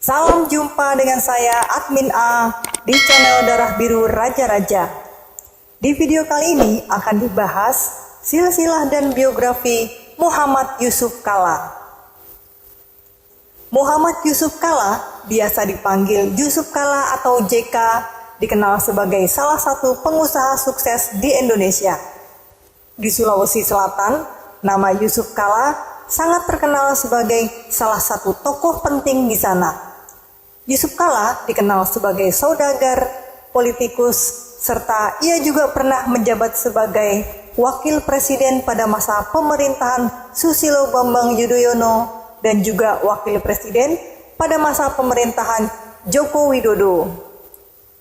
Salam jumpa dengan saya Admin A di channel Darah Biru Raja-Raja. Di video kali ini akan dibahas silsilah dan biografi Muhammad Yusuf Kalla. Muhammad Yusuf Kalla, biasa dipanggil Yusuf Kalla atau JK, dikenal sebagai salah satu pengusaha sukses di Indonesia. Di Sulawesi Selatan, nama Yusuf Kalla sangat terkenal sebagai salah satu tokoh penting di sana. Yusuf Kalla dikenal sebagai saudagar, politikus, serta ia juga pernah menjabat sebagai wakil presiden pada masa pemerintahan Susilo Bambang Yudhoyono dan juga wakil presiden pada masa pemerintahan Joko Widodo.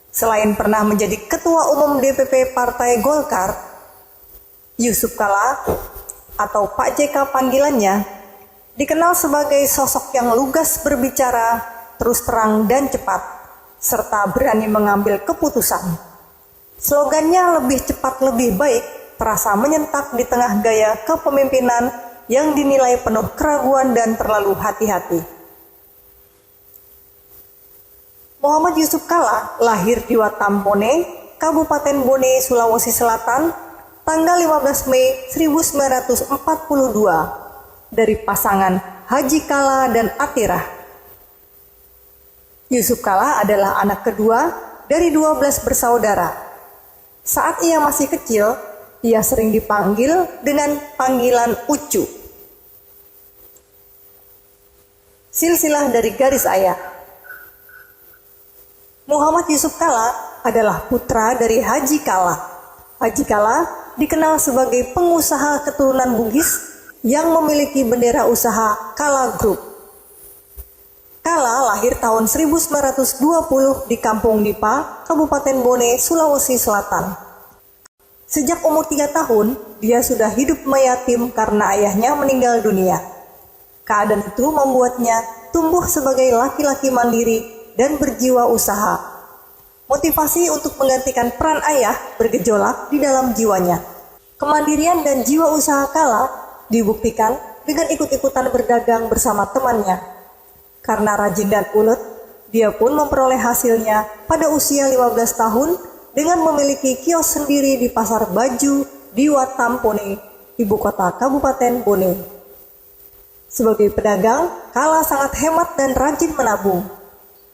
Selain pernah menjadi ketua umum DPP Partai Golkar, Yusuf Kalla atau Pak JK panggilannya dikenal sebagai sosok yang lugas berbicara, terus terang dan cepat, serta berani mengambil keputusan. Slogannya lebih cepat lebih baik terasa menyentak di tengah gaya kepemimpinan yang dinilai penuh keraguan dan terlalu hati-hati. Muhammad Yusuf Kalla lahir di Watampone, Kabupaten Bone, Sulawesi Selatan, tanggal 15 Mei 1942 dari pasangan Haji Kalla dan Atirah. Yusuf Kalla adalah anak kedua dari 12 bersaudara. Saat ia masih kecil, ia sering dipanggil dengan panggilan Ucu. Silsilah dari garis ayah. Muhammad Yusuf Kalla adalah putra dari Haji Kalla. Haji Kalla dikenal sebagai pengusaha keturunan Bugis yang memiliki bendera usaha Kalla Group. Kalla lahir tahun 1920 di Kampung Dipa, Kabupaten Bone, Sulawesi Selatan. Sejak umur 3 tahun, dia sudah hidup meyatim karena ayahnya meninggal dunia. Keadaan itu membuatnya tumbuh sebagai laki-laki mandiri dan berjiwa usaha. Motivasi untuk menggantikan peran ayah bergejolak di dalam jiwanya. Kemandirian dan jiwa usaha Kalla dibuktikan dengan ikut-ikutan berdagang bersama temannya. Karena rajin dan ulet, dia pun memperoleh hasilnya pada usia 15 tahun dengan memiliki kios sendiri di Pasar Baju di Watampone, ibu kota Kabupaten Bone. Sebagai pedagang, Kalla sangat hemat dan rajin menabung.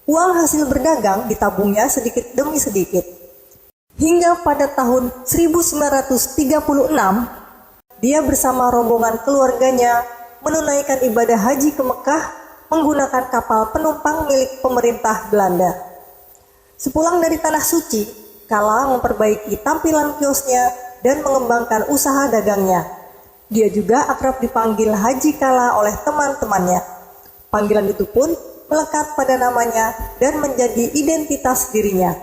Uang hasil berdagang ditabungnya sedikit demi sedikit. Hingga pada tahun 1936, dia bersama rombongan keluarganya menunaikan ibadah haji ke Mekah menggunakan kapal penumpang milik pemerintah Belanda. Sepulang dari Tanah Suci, Kalla memperbaiki tampilan kiosnya dan mengembangkan usaha dagangnya. Dia juga akrab dipanggil Haji Kalla oleh teman-temannya. Panggilan itu pun melekat pada namanya dan menjadi identitas dirinya.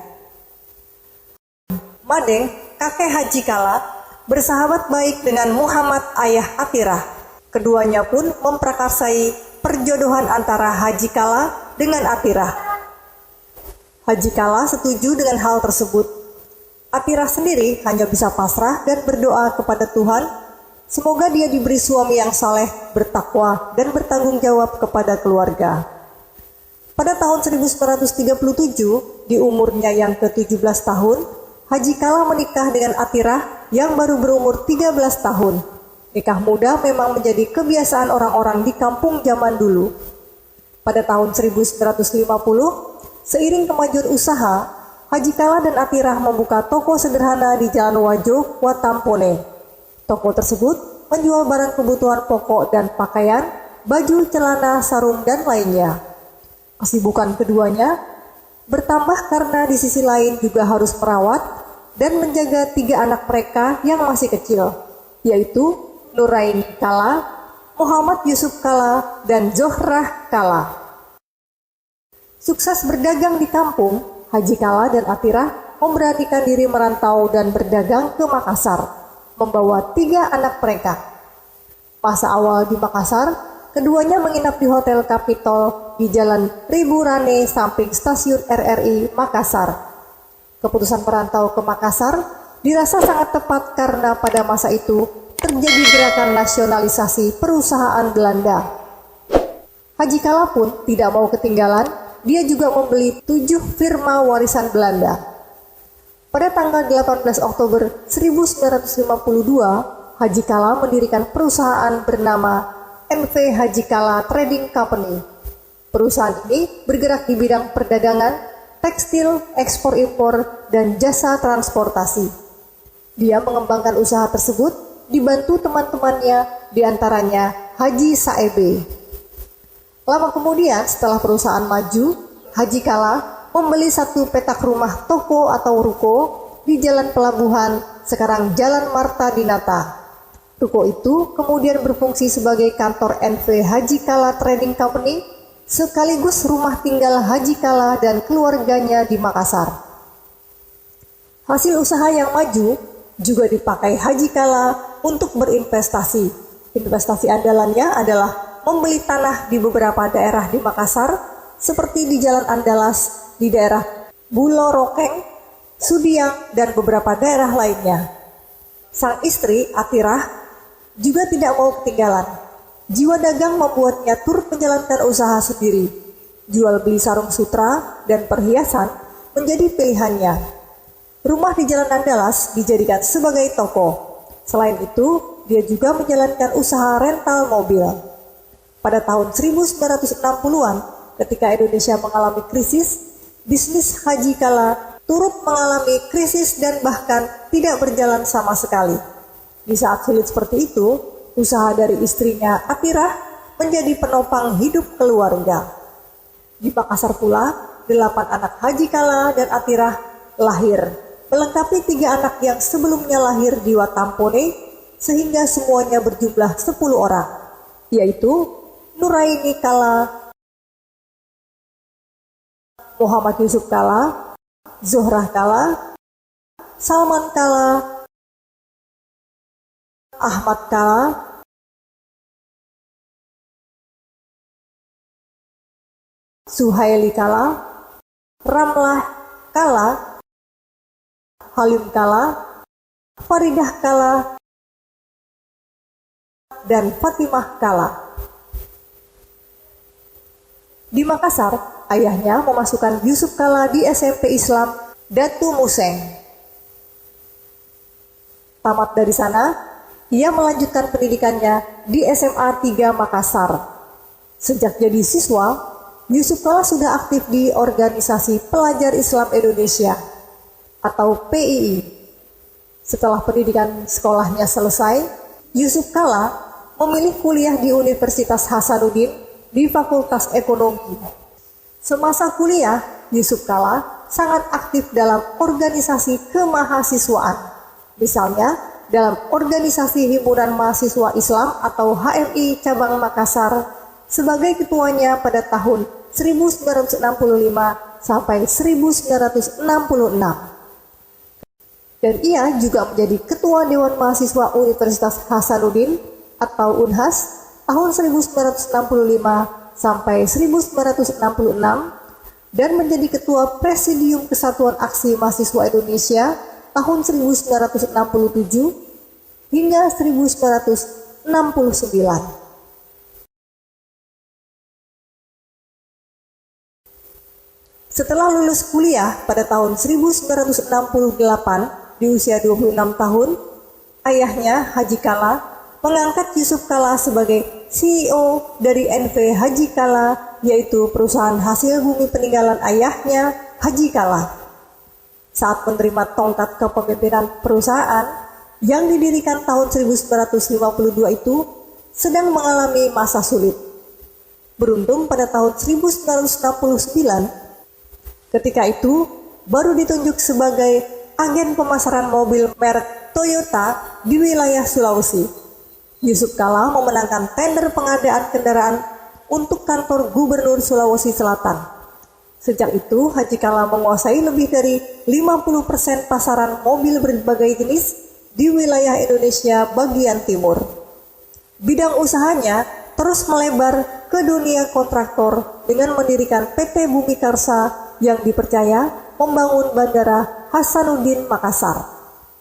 Madeng, kakek Haji Kalla, bersahabat baik dengan Muhammad ayah Atirah. Keduanya pun memprakarsai perjodohan antara Haji Kalla dengan Atirah. Haji Kalla setuju dengan hal tersebut. Atirah sendiri hanya bisa pasrah dan berdoa kepada Tuhan, semoga dia diberi suami yang saleh, bertakwa, dan bertanggung jawab kepada keluarga. Pada tahun 1937, di umurnya yang ke-17 tahun, Haji Kalla menikah dengan Atirah yang baru berumur 13 tahun. Nikah muda memang menjadi kebiasaan orang-orang di kampung zaman dulu. Pada tahun 1950, seiring kemajuan usaha, Haji Kalla dan Atirah membuka toko sederhana di Jalan Wajo, Watampone. Toko tersebut menjual barang kebutuhan pokok dan pakaian, baju, celana, sarung, dan lainnya. Kesibukan keduanya bertambah karena di sisi lain juga harus merawat dan menjaga 3 anak mereka yang masih kecil, yaitu Nuraini Kalla, Muhammad Yusuf Kalla, dan Zohrah Kalla. Sukses berdagang di kampung, Haji Kalla dan Atirah memberanikan diri merantau dan berdagang ke Makassar, membawa 3 anak mereka. Masa awal di Makassar, keduanya menginap di Hotel Capitol di Jalan Riburane samping Stasiun RRI Makassar. Keputusan merantau ke Makassar dirasa sangat tepat karena pada masa itu terjadi gerakan nasionalisasi perusahaan Belanda. Haji Kalla pun tidak mau ketinggalan dia juga membeli 7 firma warisan Belanda. Pada tanggal 18 Oktober 1952, Haji Kala mendirikan perusahaan bernama NV Haji Kala Trading Company. Perusahaan ini bergerak di bidang perdagangan, tekstil, ekspor-impor, dan jasa transportasi. Dia mengembangkan usaha tersebut dibantu teman-temannya, diantaranya Haji Saebe. Lama kemudian setelah perusahaan maju, Haji Kala membeli satu petak rumah toko atau ruko di Jalan Pelabuhan, sekarang Jalan Marta Dinata. Ruko itu kemudian berfungsi sebagai kantor NV Haji Kala Trading Company, sekaligus rumah tinggal Haji Kala dan keluarganya di Makassar. Hasil usaha yang maju juga dipakai Haji Kala untuk berinvestasi. Investasi andalannya adalah membeli tanah di beberapa daerah di Makassar, seperti di Jalan Andalas, di daerah Bulorokeng, Sudiang, dan beberapa daerah lainnya. Sang istri, Atirah, juga tidak mau ketinggalan. Jiwa dagang membuatnya turut menjalankan usaha sendiri. Jual beli sarung sutra dan perhiasan menjadi pilihannya. Rumah di Jalan Andalas dijadikan sebagai toko. Selain itu, dia juga menjalankan usaha rental mobil. Pada tahun 1960-an, ketika Indonesia mengalami krisis, bisnis Haji Kala turut mengalami krisis dan bahkan tidak berjalan sama sekali. Di saat sulit seperti itu, usaha dari istrinya Atirah menjadi penopang hidup keluarga. Di Makassar pula, 8 anak Haji Kala dan Atirah lahir, melengkapi 3 anak yang sebelumnya lahir di Watampone, sehingga semuanya berjumlah 10 orang, yaitu Nuraini Kala, Muhammad Yusuf Kala, Zohrah Kala, Salman Kala, Ahmad Kala, Suhaili Kala, Ramlah Kala, Halim Kala, Faridah Kala, dan Fatimah Kala. Di Makassar, ayahnya memasukkan Yusuf Kala di SMP Islam Datu Museng. Tamat dari sana, ia melanjutkan pendidikannya di SMA 3 Makassar. Sejak jadi siswa, Yusuf Kala sudah aktif di Organisasi Pelajar Islam Indonesia atau PII. Setelah pendidikan sekolahnya selesai, Yusuf Kala memilih kuliah di Universitas Hasanuddin di Fakultas Ekonomi. Semasa kuliah, Yusuf Kala sangat aktif dalam organisasi kemahasiswaan. Misalnya, dalam Organisasi Himpunan Mahasiswa Islam atau HMI Cabang Makassar sebagai ketuanya pada tahun 1965 sampai 1966. Dan ia juga menjadi Ketua Dewan Mahasiswa Universitas Hasanuddin atau UNHAS tahun 1965 sampai 1966 dan menjadi Ketua Presidium Kesatuan Aksi Mahasiswa Indonesia tahun 1967 hingga 1969. Setelah lulus kuliah pada tahun 1968 di usia 26 tahun, ayahnya Haji Kala mengangkat Yusuf Kala sebagai CEO dari NV Haji Kala, yaitu perusahaan hasil bumi peninggalan ayahnya Haji Kala. Saat menerima tongkat kepemimpinan perusahaan yang didirikan tahun 1952 itu sedang mengalami masa sulit. Beruntung pada tahun 1969, ketika itu baru ditunjuk sebagai agen pemasaran mobil merek Toyota di wilayah Sulawesi. Yusuf Kala memenangkan tender pengadaan kendaraan untuk kantor Gubernur Sulawesi Selatan. Sejak itu, Haji Kala menguasai lebih dari 50% pasaran mobil berbagai jenis di wilayah Indonesia bagian timur. Bidang usahanya terus melebar ke dunia kontraktor dengan mendirikan PT Bumi Karsa yang dipercaya membangun Bandara Hasanuddin Makassar.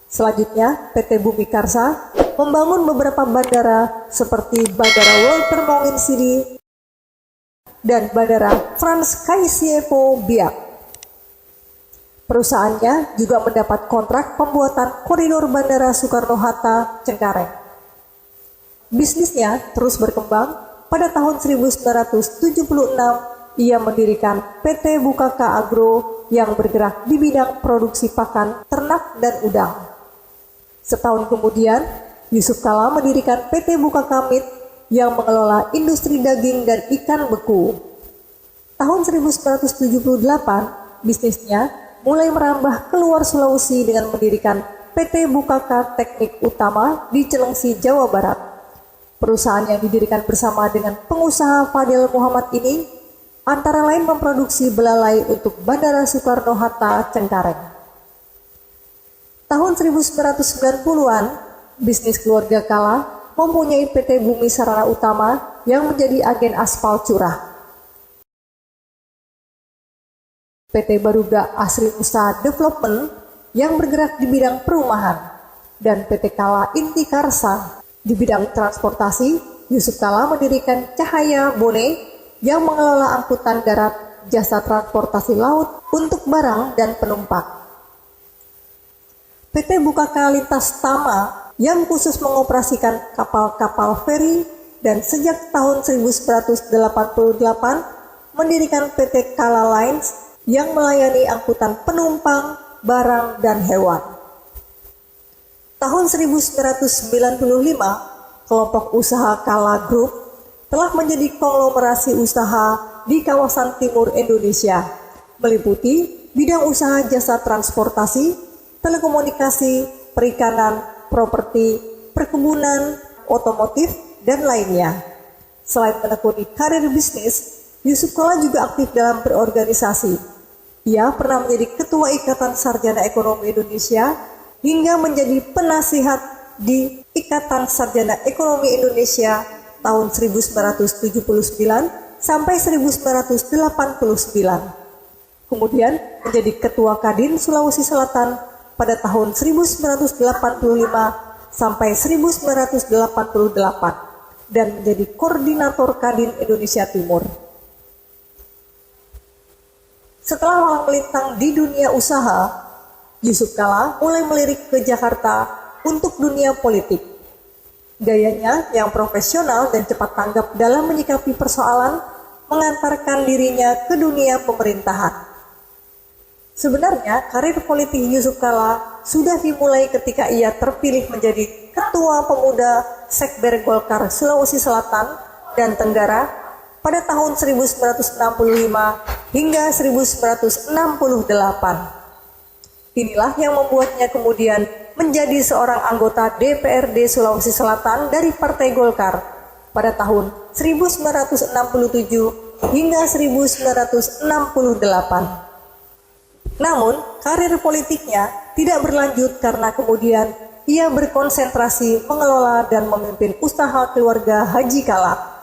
Selanjutnya, PT Bumi Karsa membangun beberapa bandara seperti Bandara Walter Monginsidi dan Bandara Frans Kaisiepo Biak. Perusahaannya juga mendapat kontrak pembuatan koridor Bandara Soekarno-Hatta Cengkareng. Bisnisnya terus berkembang. Pada tahun 1976, ia mendirikan PT Bukaka Agro yang bergerak di bidang produksi pakan, ternak, dan udang. Setahun kemudian, Yusuf Kala mendirikan PT Bukaka Meat yang mengelola industri daging dan ikan beku. Tahun 1978, bisnisnya mulai merambah keluar Sulawesi dengan mendirikan PT Bukaka Teknik Utama di Cilengsi, Jawa Barat. Perusahaan yang didirikan bersama dengan pengusaha Fadil Muhammad ini antara lain memproduksi belalai untuk Bandara Soekarno-Hatta Cengkareng. Tahun 1990-an, bisnis keluarga Kala mempunyai PT Bumi Sarana Utama yang menjadi agen aspal curah. PT Baruga Asri Nusa Development yang bergerak di bidang perumahan, dan PT Kala Inti Karsa. Di bidang transportasi, Yusuf Kala mendirikan Cahaya Bone yang mengelola angkutan darat, jasa transportasi laut untuk barang dan penumpang. PT Bukaka Lintas Tama yang khusus mengoperasikan kapal-kapal feri dan sejak tahun 1988 mendirikan PT Kala Lines yang melayani angkutan penumpang, barang, dan hewan. Tahun 1995, kelompok usaha Kala Group telah menjadi konglomerasi usaha di kawasan timur Indonesia, meliputi bidang usaha jasa transportasi, telekomunikasi, perikanan, properti, perkebunan, otomotif, dan lainnya. Selain menekuni karir bisnis, Yusuf Kala juga aktif dalam berorganisasi. Ia pernah menjadi Ketua Ikatan Sarjana Ekonomi Indonesia hingga menjadi penasihat di Ikatan Sarjana Ekonomi Indonesia tahun 1979 sampai 1989. Kemudian menjadi Ketua Kadin Sulawesi Selatan pada tahun 1985 sampai 1988 dan menjadi Koordinator Kadin Indonesia Timur. Setelah malang melintang di dunia usaha, Yusuf Kala mulai melirik ke Jakarta untuk dunia politik. Gayanya yang profesional dan cepat tanggap dalam menyikapi persoalan mengantarkan dirinya ke dunia pemerintahan. Sebenarnya karir politik Yusuf Kala sudah dimulai ketika ia terpilih menjadi Ketua Pemuda Sekber Golkar Sulawesi Selatan dan Tenggara pada tahun 1965 hingga 1968. Inilah yang membuatnya kemudian menjadi seorang anggota DPRD Sulawesi Selatan dari Partai Golkar pada tahun 1967 hingga 1968. Namun, karir politiknya tidak berlanjut karena kemudian ia berkonsentrasi mengelola dan memimpin usaha keluarga Haji Kala.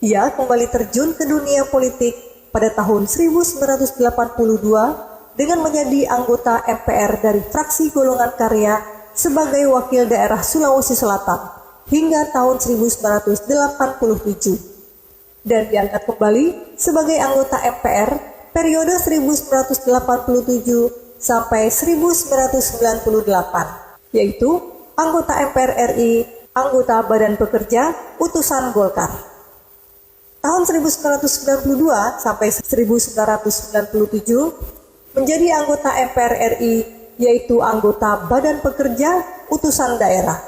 Ia kembali terjun ke dunia politik pada tahun 1982 dengan menjadi anggota MPR dari fraksi Golongan Karya sebagai wakil daerah Sulawesi Selatan hingga tahun 1987 dan diangkat kembali sebagai anggota MPR periode 1987 sampai 1998, yaitu anggota MPR RI, anggota Badan Pekerja, utusan Golkar. Tahun 1992 sampai 1997 menjadi anggota MPR RI, yaitu anggota Badan Pekerja Utusan Daerah.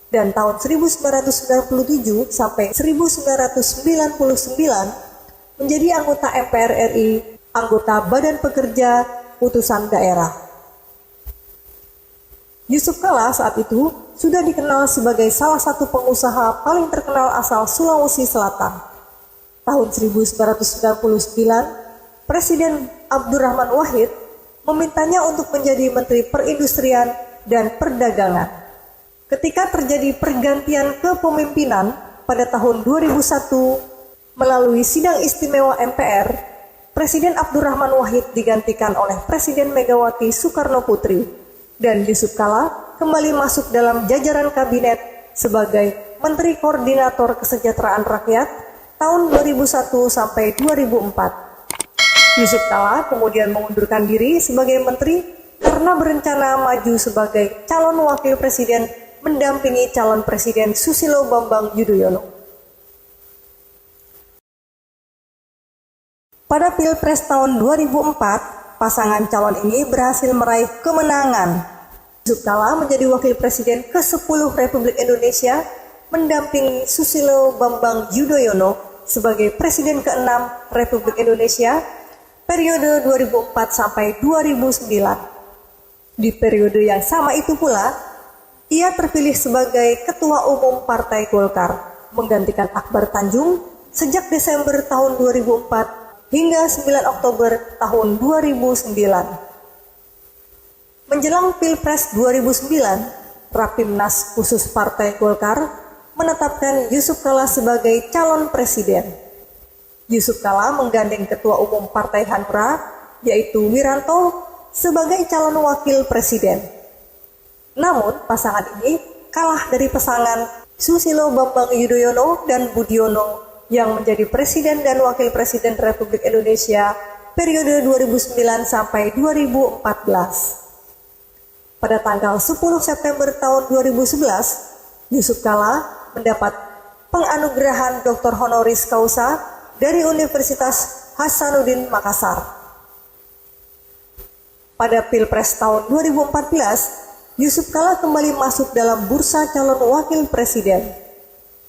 Dan tahun 1997 sampai 1999 menjadi anggota MPR RI, anggota Badan Pekerja Utusan Daerah. Yusuf Kala saat itu sudah dikenal sebagai salah satu pengusaha paling terkenal asal Sulawesi Selatan. Tahun 1999, Presiden Abdurrahman Wahid memintanya untuk menjadi Menteri Perindustrian dan Perdagangan. Ketika terjadi pergantian kepemimpinan pada tahun 2001 melalui sidang istimewa MPR, Presiden Abdurrahman Wahid digantikan oleh Presiden Megawati Soekarno Putri dan Yusuf Kala kembali masuk dalam jajaran kabinet sebagai Menteri Koordinator Kesejahteraan Rakyat tahun 2001 sampai 2004. Yusuf Kala kemudian mengundurkan diri sebagai menteri karena berencana maju sebagai calon wakil presiden mendampingi calon presiden Susilo Bambang Yudhoyono. Pada Pilpres tahun 2004, pasangan calon ini berhasil meraih kemenangan. Yusuf Kala menjadi wakil presiden ke-10 Republik Indonesia mendampingi Susilo Bambang Yudhoyono sebagai presiden ke-6 Republik Indonesia periode 2004 sampai 2009. Di periode yang sama itu pula, ia terpilih sebagai Ketua Umum Partai Golkar, menggantikan Akbar Tanjung sejak Desember tahun 2004 hingga 9 Oktober tahun 2009. Menjelang Pilpres 2009, Rapimnas khusus Partai Golkar menetapkan Yusuf Kala sebagai calon presiden. Yusuf Kala menggandeng Ketua Umum Partai Hanura, yaitu Wiranto, sebagai calon wakil presiden. Namun, pasangan ini kalah dari pasangan Susilo Bambang Yudhoyono dan Budiono yang menjadi presiden dan wakil presiden Republik Indonesia periode 2009 sampai 2014. Pada tanggal 10 September tahun 2011, Yusuf Kala mendapat penganugerahan Dr. Honoris Causa dari Universitas Hasanuddin Makassar. Pada Pilpres tahun 2014, Yusuf Kala kembali masuk dalam bursa calon wakil presiden.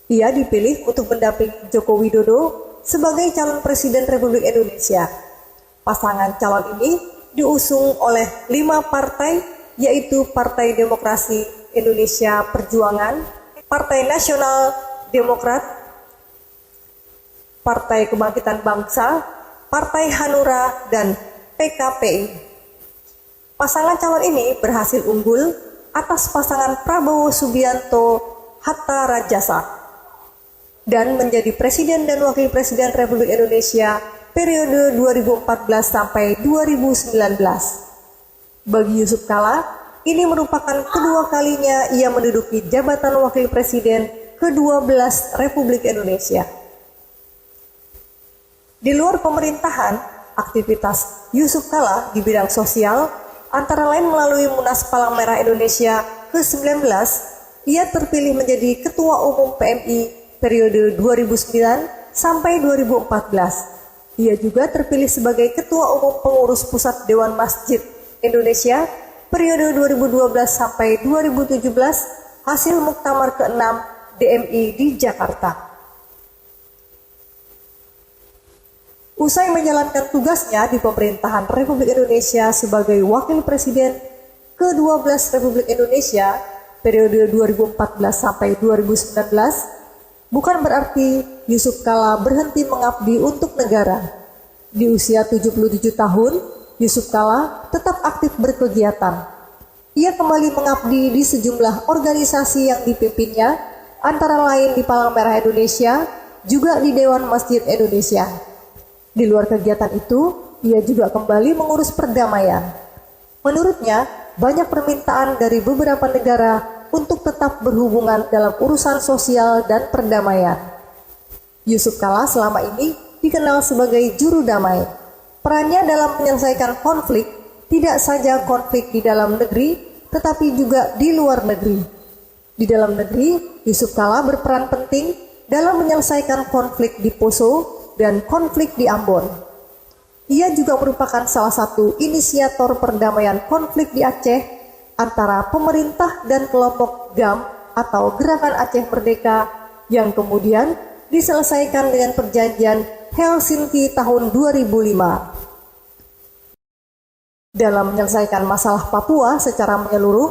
Ia dipilih untuk mendampingi Joko Widodo sebagai calon presiden Republik Indonesia. Pasangan calon ini diusung oleh 5 partai, yaitu Partai Demokrasi Indonesia Perjuangan, Partai Nasional Demokrat, Partai Kebangkitan Bangsa, Partai Hanura, dan PKPI. Pasangan calon ini berhasil unggul atas pasangan Prabowo Subianto Hatta Rajasa dan menjadi presiden dan wakil presiden Republik Indonesia periode 2014 sampai 2019. Bagi Yusuf Kala, ini merupakan kedua kalinya ia menduduki jabatan wakil presiden ke-12 Republik Indonesia. Di luar pemerintahan, aktivitas Yusuf Kala di bidang sosial antara lain melalui Munas Palang Merah Indonesia ke-19, ia terpilih menjadi Ketua Umum PMI periode 2009 sampai 2014. Ia juga terpilih sebagai Ketua Umum Pengurus Pusat Dewan Masjid Indonesia periode 2012 sampai 2017 hasil Muktamar ke-6 DMI di Jakarta. Usai menjalankan tugasnya di pemerintahan Republik Indonesia sebagai Wakil Presiden ke-12 Republik Indonesia periode 2014 sampai 2019, bukan berarti Yusuf Kala berhenti mengabdi untuk negara. Di usia 77 tahun, Yusuf Kala tetap aktif berkegiatan. Ia kembali mengabdi di sejumlah organisasi yang dipimpinnya, antara lain di Palang Merah Indonesia, juga di Dewan Masjid Indonesia. Di luar kegiatan itu, ia juga kembali mengurus perdamaian. Menurutnya, banyak permintaan dari beberapa negara untuk tetap berhubungan dalam urusan sosial dan perdamaian. Yusuf Kala selama ini dikenal sebagai juru damai. Perannya dalam menyelesaikan konflik tidak saja konflik di dalam negeri, tetapi juga di luar negeri. Di dalam negeri, Yusuf Kala berperan penting dalam menyelesaikan konflik di Poso dan konflik di Ambon. Ia juga merupakan salah satu inisiator perdamaian konflik di Aceh antara pemerintah dan kelompok GAM atau Gerakan Aceh Merdeka yang kemudian diselesaikan dengan perjanjian Helsinki tahun 2005. Dalam menyelesaikan masalah Papua secara menyeluruh,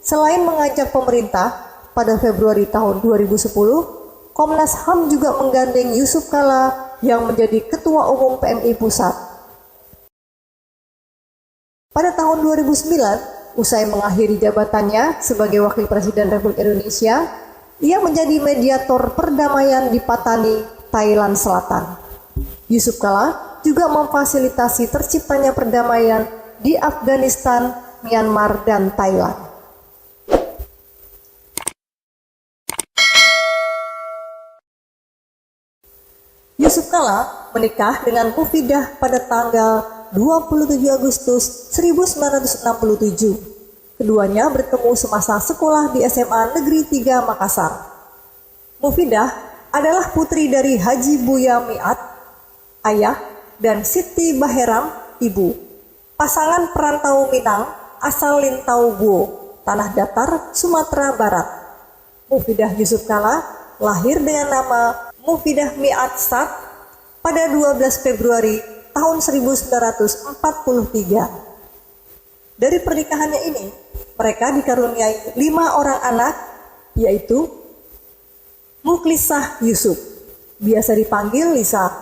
selain mengajak pemerintah, pada Februari tahun 2010, Komnas HAM juga menggandeng Yusuf Kala yang menjadi Ketua Umum PMI Pusat. Pada tahun 2009, usai mengakhiri jabatannya sebagai Wakil Presiden Republik Indonesia, ia menjadi mediator perdamaian di Patani, Thailand Selatan. Yusuf Kala juga memfasilitasi terciptanya perdamaian di Afghanistan, Myanmar, dan Thailand. Yusuf Kala menikah dengan Mufidah pada tanggal 27 Agustus 1967. Keduanya bertemu semasa sekolah di SMA Negeri 3 Makassar. Mufidah adalah putri dari Haji Buya Miat, ayah, dan Siti Baheram, ibu. Pasangan perantau Minang asal Lintau Buo, Tanah Datar, Sumatera Barat. Mufidah Yusuf Kala lahir dengan nama Mufidah Miat Stad pada 12 Februari tahun 1943. Dari pernikahannya ini, mereka dikaruniai 5 orang anak, yaitu Muklisah Yusuf, biasa dipanggil Lisa.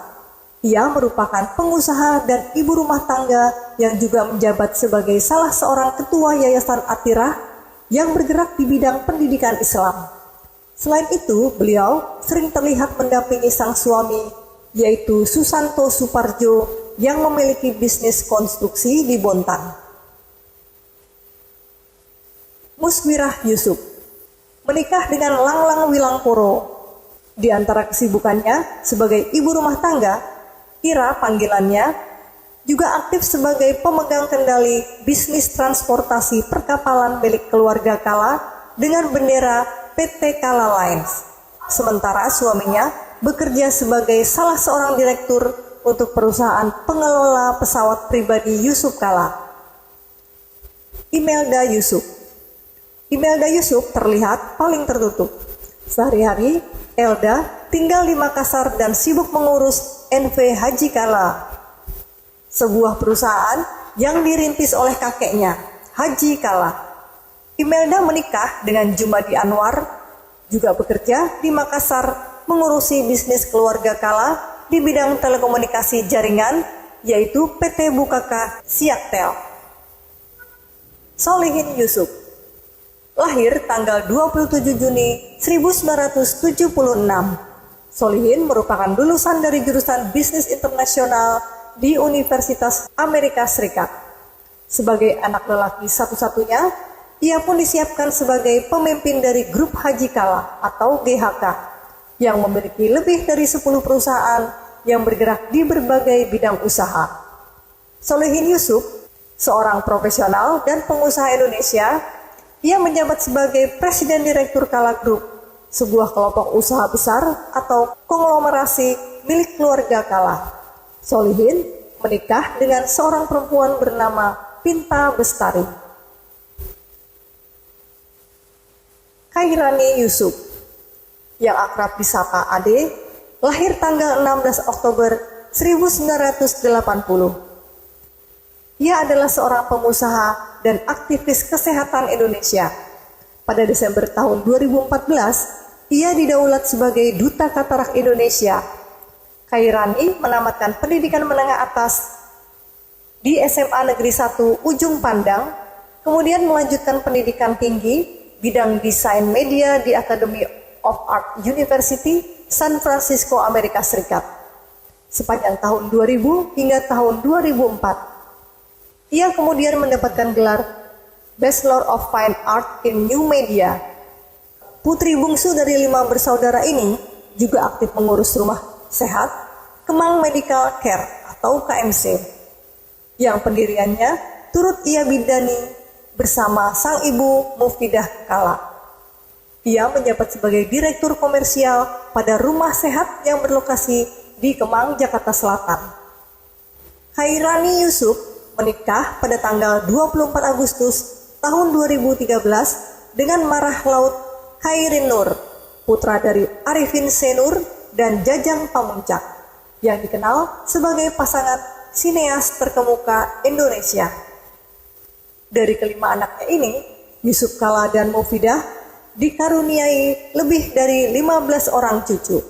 Ia merupakan pengusaha dan ibu rumah tangga yang juga menjabat sebagai salah seorang ketua Yayasan Atirah yang bergerak di bidang pendidikan Islam. Selain itu, beliau sering terlihat mendampingi sang suami, yaitu Susanto Suparjo yang memiliki bisnis konstruksi di Bontang. Muswirah Yusuf menikah dengan Langlang Wilangporo. Di antara kesibukannya sebagai ibu rumah tangga, Ira panggilannya, juga aktif sebagai pemegang kendali bisnis transportasi perkapalan milik keluarga Kala dengan bendera PT Kala Lines. Sementara suaminya bekerja sebagai salah seorang direktur untuk perusahaan pengelola pesawat pribadi Yusuf Kala. Imelda Yusuf. Imelda Yusuf terlihat paling tertutup. Sehari-hari, Elda tinggal di Makassar dan sibuk mengurus NV Haji Kala, sebuah perusahaan yang dirintis oleh kakeknya, Haji Kala. Imelda menikah dengan Jumadi Anwar, juga bekerja di Makassar mengurusi bisnis keluarga Kala di bidang telekomunikasi jaringan, yaitu PT Bukaka Siaktel. Solihin Yusuf lahir tanggal 27 Juni 1976. Solihin merupakan lulusan dari jurusan Bisnis Internasional di Universitas Amerika Serikat. Sebagai anak lelaki satu-satunya, ia pun disiapkan sebagai pemimpin dari Grup Haji Kala atau GHK yang memiliki lebih dari 10 perusahaan yang bergerak di berbagai bidang usaha. Solihin Yusuf, seorang profesional dan pengusaha Indonesia, ia menjabat sebagai Presiden Direktur Kala Group, sebuah kelompok usaha besar atau konglomerasi milik keluarga Kala. Solihin menikah dengan seorang perempuan bernama Pinta Bestari. Khairani Yusuf, yang akrab disapa Ade, lahir tanggal 16 Oktober 1980. Ia adalah seorang pengusaha dan aktivis kesehatan Indonesia. Pada Desember tahun 2014, ia didaulat sebagai Duta Katarak Indonesia. Khairani menamatkan pendidikan menengah atas di SMA Negeri 1 Ujung Pandang, kemudian melanjutkan pendidikan tinggi bidang desain media di Academy of Art University, San Francisco, Amerika Serikat. Sepanjang tahun 2000 hingga tahun 2004, ia kemudian mendapatkan gelar Bachelor of Fine Art in New Media. Putri bungsu dari 5 bersaudara ini juga aktif mengurus rumah sehat Kemang Medical Care atau KMC, yang pendiriannya turut ia bidani bersama sang ibu Mufidah Kala. Ia menjabat sebagai Direktur Komersial pada rumah sehat yang berlokasi di Kemang, Jakarta Selatan. Khairani Yusuf menikah pada tanggal 24 Agustus tahun 2013 dengan Marah Laut Khairin Nur, putra dari Arifin Senur dan Jajang Pamuncak, yang dikenal sebagai pasangan sineas terkemuka Indonesia. Dari kelima anaknya ini, Yusuf Kala dan Mufidah dikaruniai lebih dari 15 orang cucu.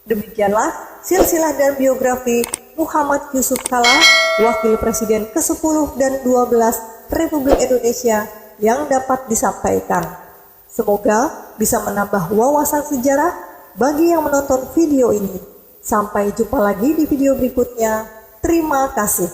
Demikianlah silsilah dan biografi Muhammad Yusuf Kala, Wakil Presiden ke-10 dan 12 Republik Indonesia yang dapat disampaikan. Semoga bisa menambah wawasan sejarah bagi yang menonton video ini. Sampai jumpa lagi di video berikutnya. Terima kasih.